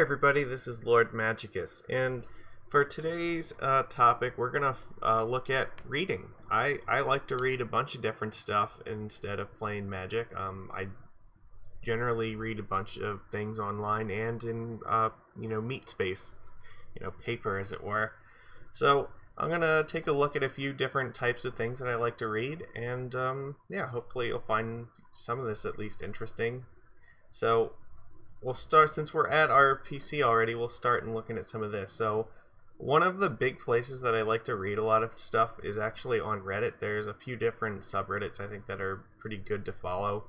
everybody, this is Lord Magicus, and for today's topic, we're going to look at reading. I like to read a bunch of different stuff instead of playing Magic. I generally read a bunch of things online and in, meat space, paper as it were. So I'm going to take a look at a few different types of things that I like to read, and hopefully you'll find some of this at least interesting. So we'll start, since we're at our PC already, we'll start in looking at some of this. So one of the big places that I like to read a lot of stuff is actually on Reddit. There's a few different subreddits I think that are pretty good to follow.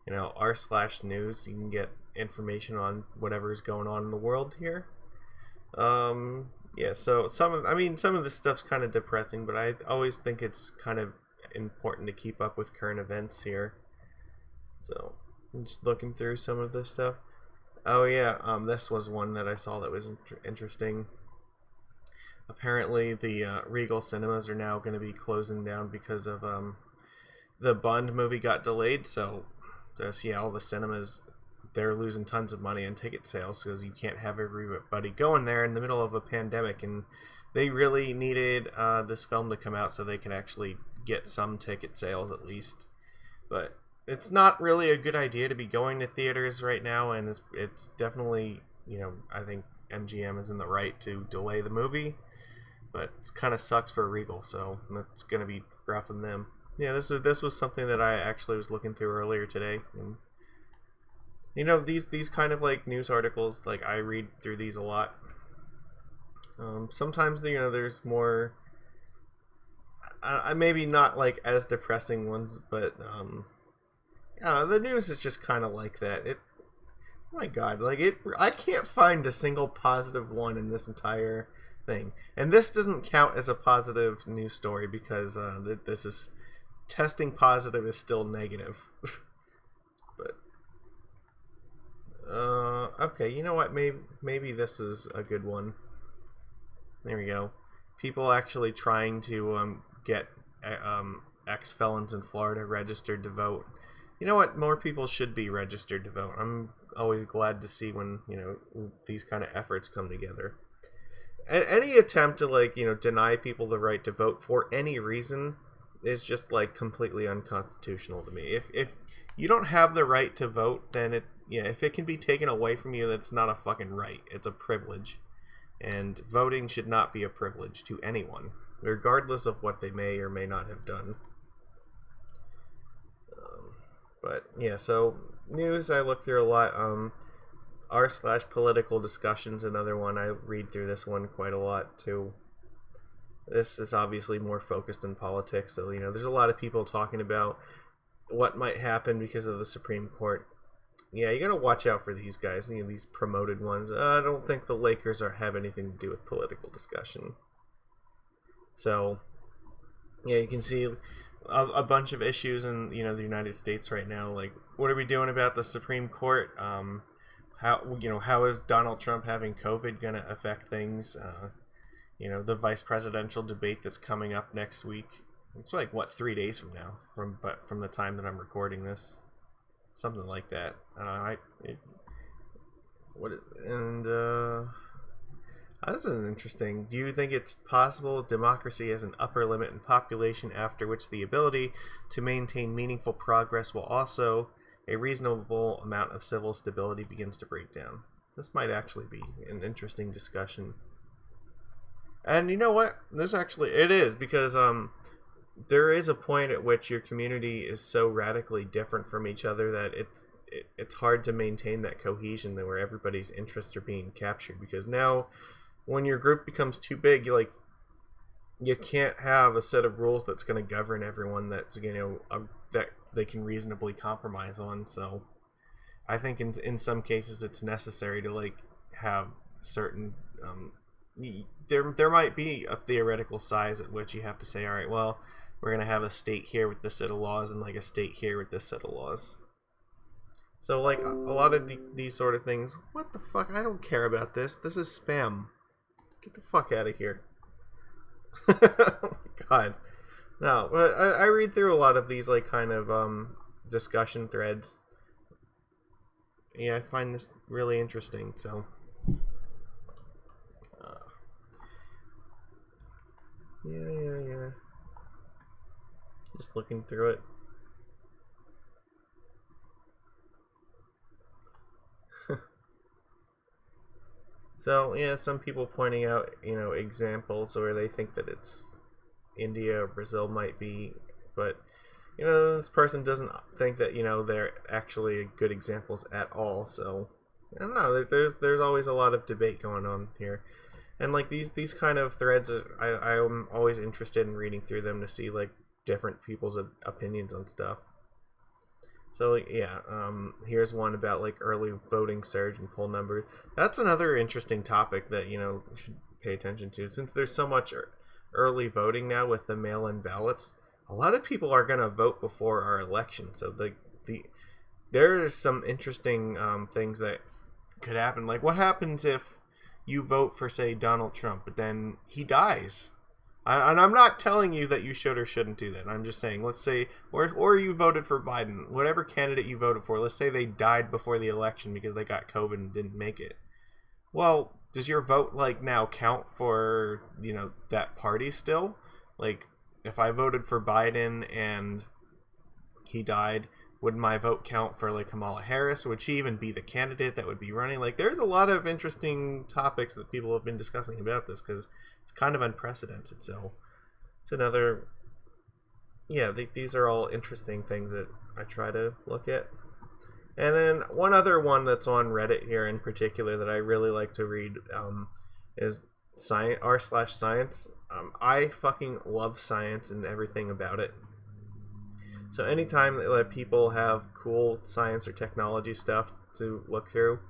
r/news, you can get information on whatever's going on in the world here. So some of this stuff's kind of depressing, but I always think it's kind of important to keep up with current events here. So I'm just looking through some of this stuff. Oh yeah, this was one that I saw that was interesting. Apparently the Regal Cinemas are now going to be closing down because of the Bond movie got delayed, so all the cinemas, they're losing tons of money on ticket sales because you can't have everybody going there in the middle of a pandemic, and they really needed this film to come out so they can actually get some ticket sales at least. But it's not really a good idea to be going to theaters right now, and it's definitely, I think MGM is in the right to delay the movie, but it kind of sucks for Regal, so that's going to be rough on them. Yeah, this was something that I actually was looking through earlier today, and these kind of like news articles, like I read through these a lot. Sometimes there's more, maybe not like as depressing ones, but the news is just kind of like that. My God, I can't find a single positive one in this entire thing, and this doesn't count as a positive news story because this is testing positive is still negative. But okay, you know what? Maybe this is a good one. There we go. People actually trying to get ex-felons in Florida registered to vote. You know what? More people should be registered to vote. I'm always glad to see when, these kind of efforts come together. And any attempt to, deny people the right to vote for any reason is just, completely unconstitutional to me. If you don't have the right to vote, then if it can be taken away from you, that's not a fucking right. It's a privilege. And voting should not be a privilege to anyone, regardless of what they may or may not have done. But yeah, so news I look through a lot. r/political discussions, another one. I read through this one quite a lot too. This is obviously more focused in politics, so there's a lot of people talking about what might happen because of the Supreme Court. Yeah, you gotta watch out for these guys, these promoted ones. I don't think the Lakers have anything to do with political discussion. So yeah, you can see a bunch of issues in the United States right now. Like, what are we doing about the Supreme Court? How is Donald Trump having COVID gonna affect things? The vice presidential debate that's coming up next week. It's 3 days from now, from the time that I'm recording this, something like that. What is it? And this is interesting. Do you think it's possible democracy has an upper limit in population after which the ability to maintain meaningful progress while also a reasonable amount of civil stability begins to break down? This might actually be an interesting discussion. And you know what? It is, because there is a point at which your community is so radically different from each other that it's hard to maintain that cohesion where everybody's interests are being captured, because now when your group becomes too big, you can't have a set of rules that's going to govern everyone that's that they can reasonably compromise on. So I think in some cases it's necessary to have certain there might be a theoretical size at which you have to say, all right, well, we're going to have a state here with this set of laws and a state here with this set of laws. So a lot of these sort of things. What the fuck? I don't care about this. This is spam. Get the fuck out of here. Oh my God. No, but I read through a lot of these kind of discussion threads. Yeah, I find this really interesting. So Yeah. Just looking through it. So, yeah, some people pointing out, examples where they think that it's India or Brazil might be, but, this person doesn't think that, they're actually good examples at all, so, I don't know, there's always a lot of debate going on here. And, like, these kind of threads, I'm always interested in reading through them to see, like, different people's opinions on stuff. So yeah, here's one about like early voting surge and poll numbers. That's another interesting topic that you should pay attention to, since there's so much early voting now with the mail-in ballots. A lot of people are gonna vote before our election, so there are some interesting things that could happen. Like, what happens if you vote for, say, Donald Trump, but then he dies? And I'm not telling you that you should or shouldn't do that. I'm just saying, let's say, or you voted for Biden, whatever candidate you voted for. Let's say they died before the election because they got COVID and didn't make it. Well, does your vote like now count for that party still? Like, if I voted for Biden and he died, would my vote count for like Kamala Harris? Would she even be the candidate that would be running? Like, there's a lot of interesting topics that people have been discussing about this because it's kind of unprecedented. So it's another, yeah, these are all interesting things that I try to look at. And then one other one that's on Reddit here in particular that I really like to read is r/science. I fucking love science and everything about it. So anytime that people have cool science or technology stuff to look through,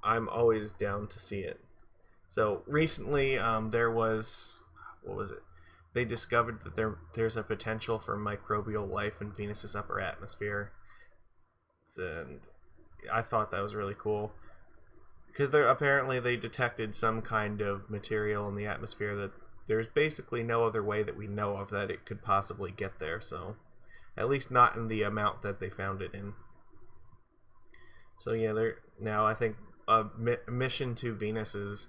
I'm always down to see it. So recently, there was, what was it? They discovered that there's a potential for microbial life in Venus's upper atmosphere, and I thought that was really cool because apparently they detected some kind of material in the atmosphere that there's basically no other way that we know of that it could possibly get there. So at least not in the amount that they found it in. So yeah, now I think a mission to Venus is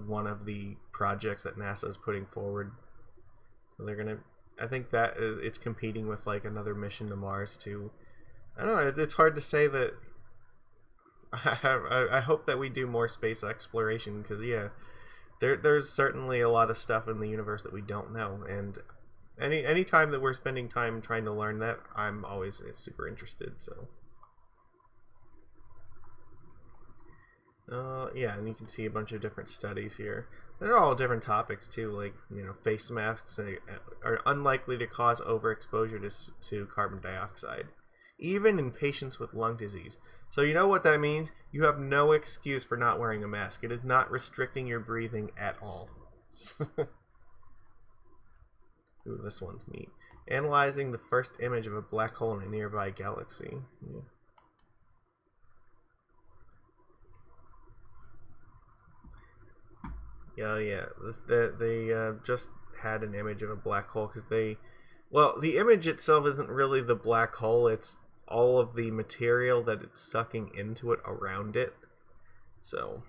one of the projects that NASA is putting forward. So they're gonna, I think that it's competing with like another mission to Mars too. I don't know. It's hard to say that. I hope that we do more space exploration because yeah, there's certainly a lot of stuff in the universe that we don't know, and any time that we're spending time trying to learn that, I'm always super interested. So yeah, and you can see a bunch of different studies here. They're all different topics too, like face masks are unlikely to cause overexposure to carbon dioxide, even in patients with lung disease. So you know what that means? You have no excuse for not wearing a mask. It is not restricting your breathing at all. Ooh, this one's neat. Analyzing the first image of a black hole in a nearby galaxy. Yeah. They just had an image of a black hole because the image itself isn't really the black hole. It's all of the material that it's sucking into it around it. So,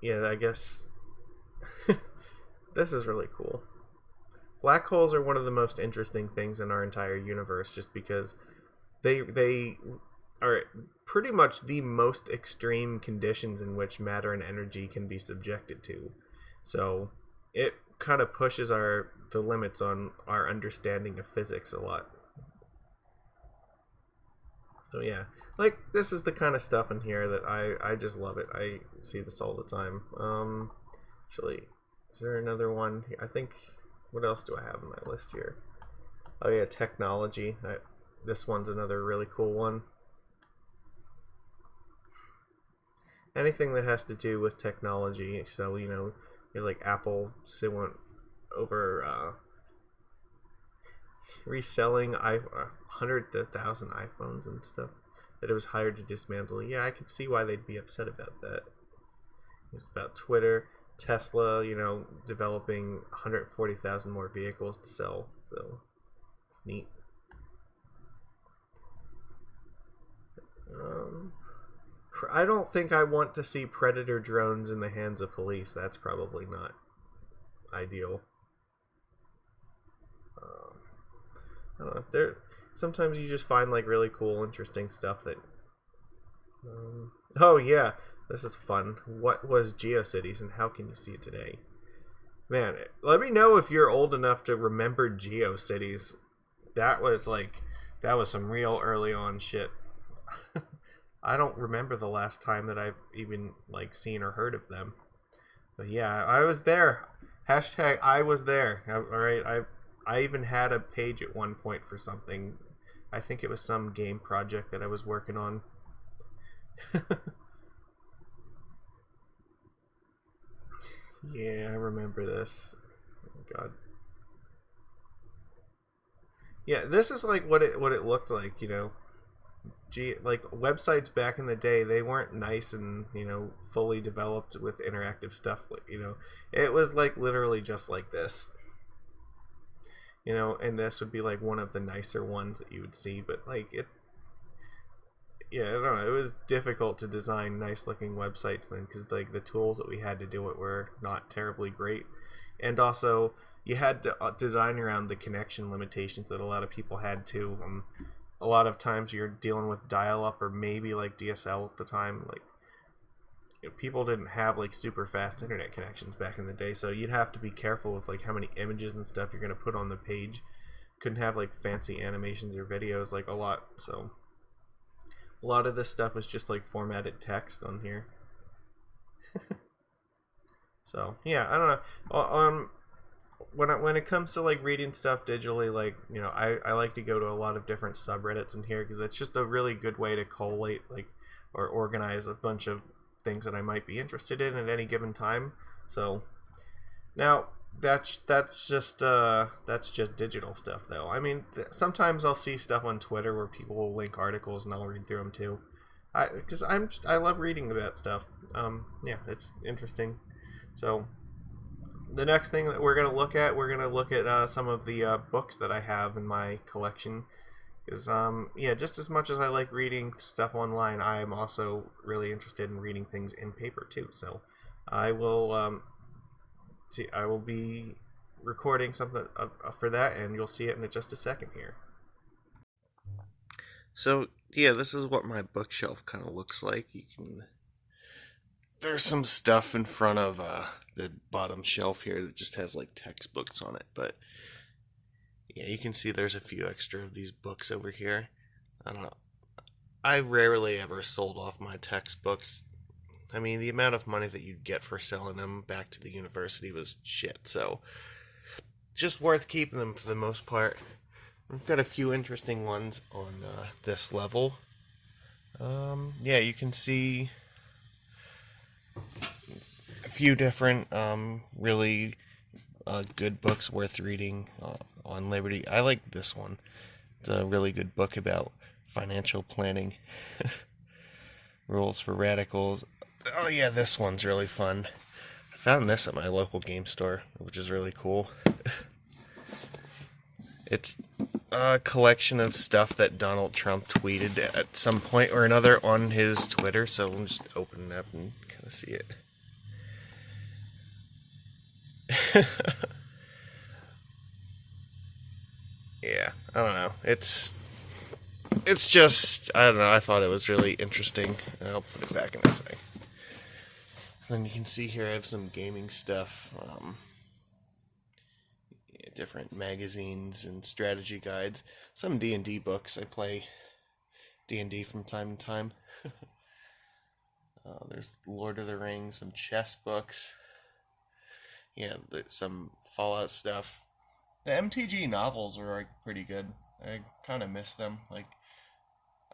yeah, I guess this is really cool. Black holes are one of the most interesting things in our entire universe just because they are pretty much the most extreme conditions in which matter and energy can be subjected to. So it kind of pushes the limits on our understanding of physics a lot. So yeah, like this is the kind of stuff in here that I just love it. I see this all the time. Actually, is there another one? I think. What else do I have on my list here? Oh yeah, technology. This one's another really cool one. Anything that has to do with technology. So you're like Apple still went over reselling 100,000 iPhones and stuff that it was hired to dismantle. Yeah, I could see why they'd be upset about that. It's about Twitter, Tesla, developing 140,000 more vehicles to sell. So it's neat. I don't think I want to see Predator drones in the hands of police. That's probably not ideal. Um, I don't know. There sometimes you just find like really cool, interesting stuff that. Oh yeah, this is fun. What was GeoCities and how can you see it today? Man, let me know if you're old enough to remember GeoCities. That was like that was some real early on shit. I don't remember the last time that I've even like seen or heard of them. But yeah, I was there. Hashtag I was there. All right, I even had a page at one point for something. I think it was some game project that I was working on. Yeah, I remember this. Oh God. Yeah, this is like what it looked like. Like websites back in the day, they weren't nice and fully developed with interactive stuff. It was like literally just like this. And this would be like one of the nicer ones that you would see, but like it, yeah, I don't know. It was difficult to design nice looking websites then because like the tools that we had to do it were not terribly great, and also you had to design around the connection limitations that a lot of people had too. A lot of times you're dealing with dial up or maybe like DSL at the time. Like people didn't have like super fast internet connections back in the day, so you'd have to be careful with like how many images and stuff you're gonna put on the page. Couldn't have like fancy animations or videos like a lot. So a lot of this stuff was just like formatted text on here. So yeah, I don't know. When it comes to like reading stuff digitally, like I like to go to a lot of different subreddits in here because it's just a really good way to collate like or organize a bunch of things that I might be interested in at any given time. So now that's just digital stuff though. I mean, sometimes I'll see stuff on Twitter where people will link articles and I'll read through them too. I love reading about stuff. Yeah, it's interesting. So the next thing that we're gonna look at some of the books that I have in my collection. Because yeah, just as much as I like reading stuff online, I am also really interested in reading things in paper too. So I will I will be recording something for that, and you'll see it in just a second here. So yeah, this is what my bookshelf kind of looks like. There's some stuff in front of the bottom shelf here that just has like textbooks on it, but yeah, you can see there's a few extra of these books over here. I don't know. I rarely ever sold off my textbooks. I mean, the amount of money that you'd get for selling them back to the university was shit, so just worth keeping them for the most part. We've got a few interesting ones on this level. Yeah, you can see a few different really good books worth reading on Liberty. I like this one. It's a really good book about financial planning. Rules for Radicals. Oh yeah, this one's really fun. I found this at my local game store, which is really cool. It's a collection of stuff that Donald Trump tweeted at some point or another on his Twitter, so we'll just open it up and kind of see it. Yeah, I don't know. It's just I don't know. I thought it was really interesting. I'll put it back in a sec. And then you can see here I have some gaming stuff, yeah, different magazines and strategy guides, some D&D books. I play D&D from time to time. There's Lord of the Rings, some chess books. Yeah, there's some Fallout stuff. The MTG novels are like pretty good. I kind of miss them. Like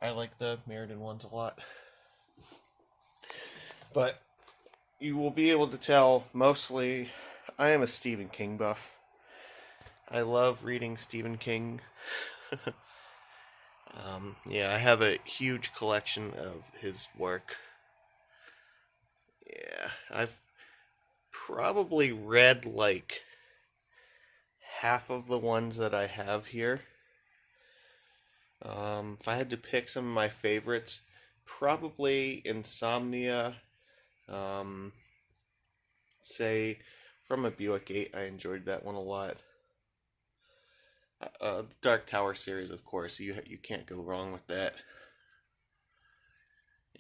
I like the Meriden ones a lot. But you will be able to tell mostly I am a Stephen King buff. I love reading Stephen King. Yeah, I have a huge collection of his work. Yeah, I've probably read like half of the ones that I have here. If I had to pick some of my favorites, probably Insomnia. Um, say from a Buick 8. I enjoyed that one a lot. Dark Tower series, of course. You can't go wrong with that.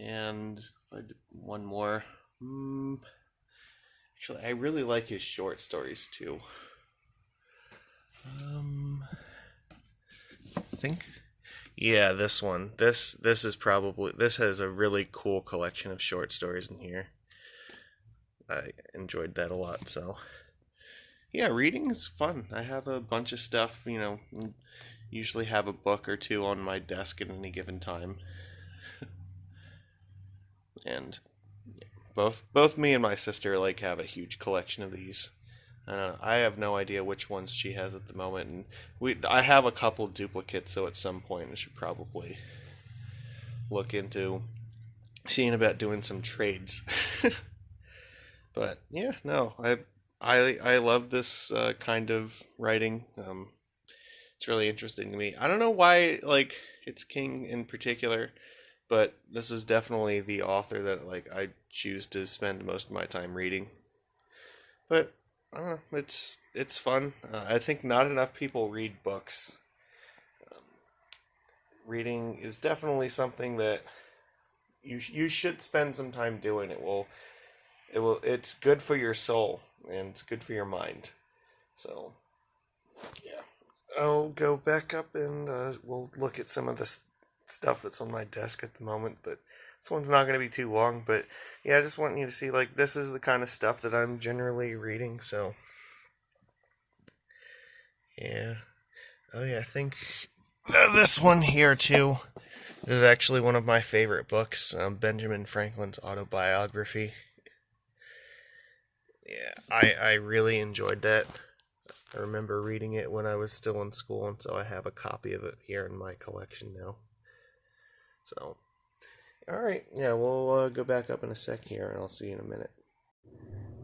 And if I did one more, actually, I really like his short stories too. I think, yeah, this one. This is probably this has a really cool collection of short stories in here. I enjoyed that a lot. So, yeah, reading is fun. I have a bunch of stuff. Usually have a book or two on my desk at any given time, and both me and my sister have a huge collection of these. I have no idea which ones she has at the moment, and I have a couple duplicates, so at some point I should probably look into seeing about doing some trades. But yeah, no, I love this kind of writing. It's really interesting to me. I don't know why it's King in particular, but this is definitely the author that I choose to spend most of my time reading. But I don't know, it's fun. I think not enough people read books. Reading is definitely something that you should spend some time doing. It's good for your soul and it's good for your mind. So yeah, I'll go back up and we'll look at some of the stuff that's on my desk at the moment. But this one's not going to be too long. But yeah, I just want you to see this is the kind of stuff that I'm generally reading. So yeah. Oh yeah, I think this one here too is actually one of my favorite books, Benjamin Franklin's autobiography. Yeah, I really enjoyed that. I remember reading it when I was still in school, and so I have a copy of it here in my collection now. So, alright, yeah, we'll go back up in a sec here, and I'll see you in a minute.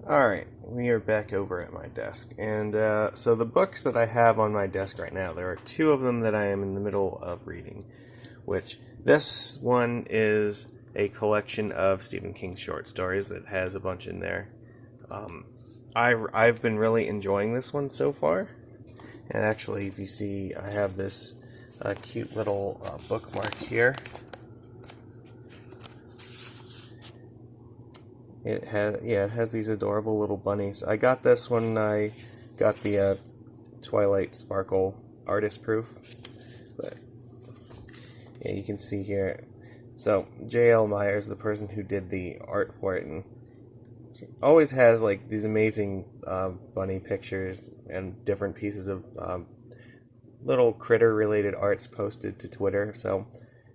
Alright, we are back over at my desk, and so the books that I have on my desk right now, there are two of them that I am in the middle of reading, which this one is a collection of Stephen King's short stories that has a bunch in there. I've been really enjoying this one so far, and actually, if you see, I have this cute little bookmark here. It has these adorable little bunnies. I got this when I got the Twilight Sparkle artist proof, but yeah, you can see here. So J.L. Meyer is the person who did the art for it, and always has these amazing bunny pictures and different pieces of little critter related arts posted to Twitter. So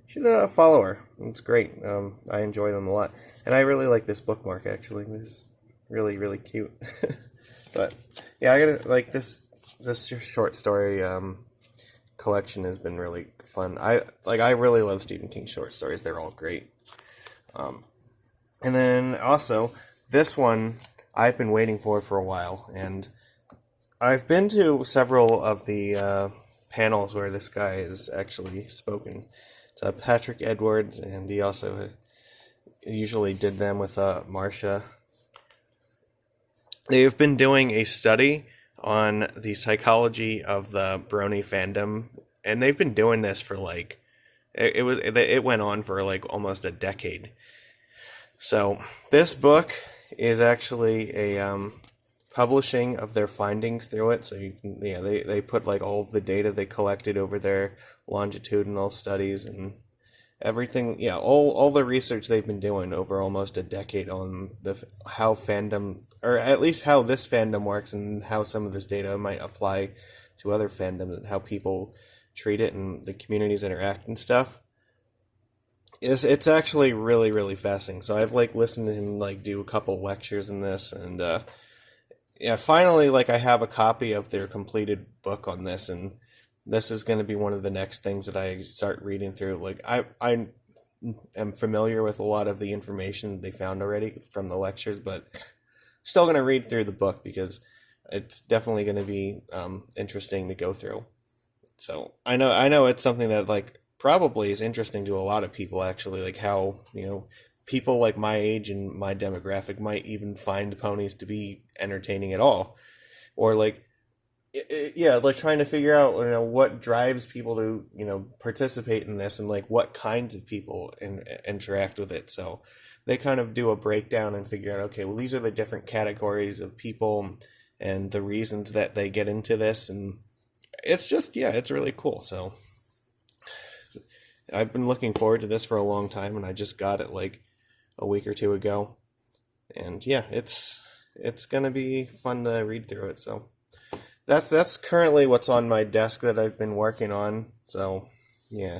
you should follow her. It's great. I enjoy them a lot, and I really like this bookmark. Actually, this is really really cute. But yeah, I gotta this short story collection has been really fun. I really love Stephen King short stories. They're all great. And then also, this one I've been waiting for a while, and I've been to several of the panels where this guy is actually spoken. It's Patrick Edwards, and he also usually did them with Marcia. They've been doing a study on the psychology of the Brony fandom, and they've been doing this for it went on for almost a decade. So this book is actually a publishing of their findings through it. So you can, they put all the data they collected over their longitudinal studies and everything. Yeah, all the research they've been doing over almost a decade on how fandom, or at least how this fandom works, and how some of this data might apply to other fandoms and how people treat it and the communities interact and stuff. It's actually really really fascinating. So I've listened to him do a couple lectures in this, and yeah, finally I have a copy of their completed book on this, and this is going to be one of the next things that I start reading through. I am familiar with a lot of the information they found already from the lectures, but still going to read through the book because it's definitely going to be interesting to go through. So I know it's something that probably is interesting to a lot of people, actually, how people like my age and my demographic might even find ponies to be entertaining at all, or like yeah, like trying to figure out what drives people to participate in this, and like what kinds of people interact with it. So they kind of do a breakdown and figure out, okay, well, these are the different categories of people and the reasons that they get into this, and it's just, yeah, it's really cool. So I've been looking forward to this for a long time, and I just got it like a week or two ago, and yeah, it's gonna be fun to read through it. So that's currently what's on my desk that I've been working on. So yeah,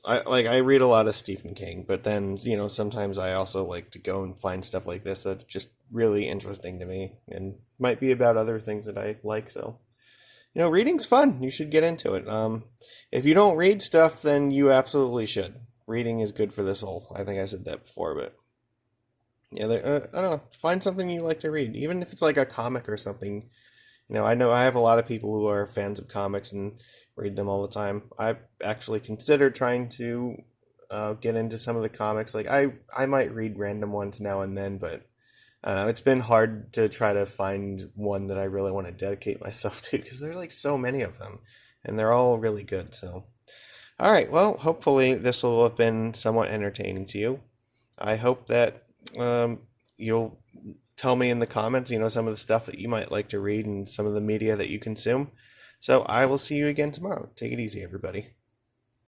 I read a lot of Stephen King, but then sometimes I also like to go and find stuff like this that's just really interesting to me and might be about other things that I like. So reading's fun. You should get into it. If you don't read stuff, then you absolutely should. Reading is good for the soul. I think I said that before, but yeah, I don't know. Find something you like to read, even if it's like a comic or something. I know I have a lot of people who are fans of comics and read them all the time. I actually considered trying to get into some of the comics. Like I might read random ones now and then, but I don't know. It's been hard to try to find one that I really want to dedicate myself to because there's like so many of them, and they're all really good. So, all right. Well, hopefully this will have been somewhat entertaining to you. I hope that you'll tell me in the comments, some of the stuff that you might like to read and some of the media that you consume. So I will see you again tomorrow. Take it easy, everybody.